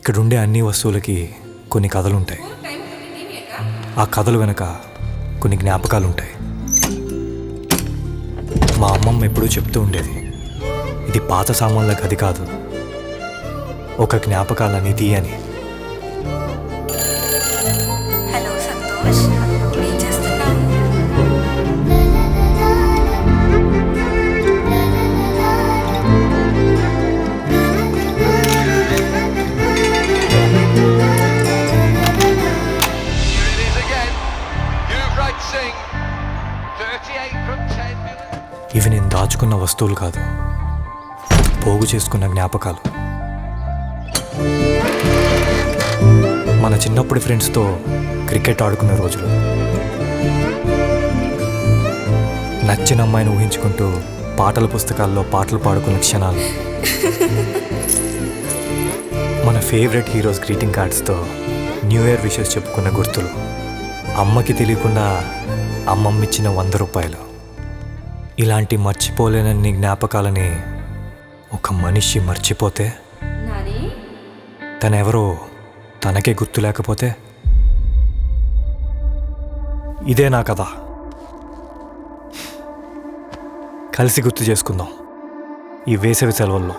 ఇక్కడుండే అన్ని వస్తువులకి కొన్ని కథలుంటాయి. ఆ కథలు వెనక కొన్ని జ్ఞాపకాలుంటాయి. మా అమ్మమ్మ ఎప్పుడూ చెప్తూ ఉండేది, ఇది పాత సామాన్ల గది కాదు, ఒక జ్ఞాపకాల నిధి అని. హలో సంతోష్, ఏం చేస్తున్నావు? ఇవి నేను దాచుకున్న వస్తువులు కాదు, పోగు చేసుకున్న జ్ఞాపకాలు. మన చిన్నప్పటి ఫ్రెండ్స్తో క్రికెట్ ఆడుకున్న రోజులు, నచ్చిన అమ్మాయిని ఊహించుకుంటూ పాటల పుస్తకాల్లో పాటలు పాడుకున్న క్షణాలు, మన ఫేవరెట్ హీరోస్ గ్రీటింగ్ కార్డ్స్తో న్యూ ఇయర్ విషెస్ చెప్పుకున్న గుర్తులు, అమ్మకి తెలియకుండా అమ్మమ్మిచ్చిన 100 రూపాయలు. ఇలాంటి మర్చిపోలేనన్ని జ్ఞాపకాలని ఒక మనిషి మర్చిపోతే, తనెవరో తనకే గుర్తు లేకపోతే, ఇదే నా కథ. కలిసి గుర్తు చేసుకుందాం ఈ వేసవి సెలవుల్లో.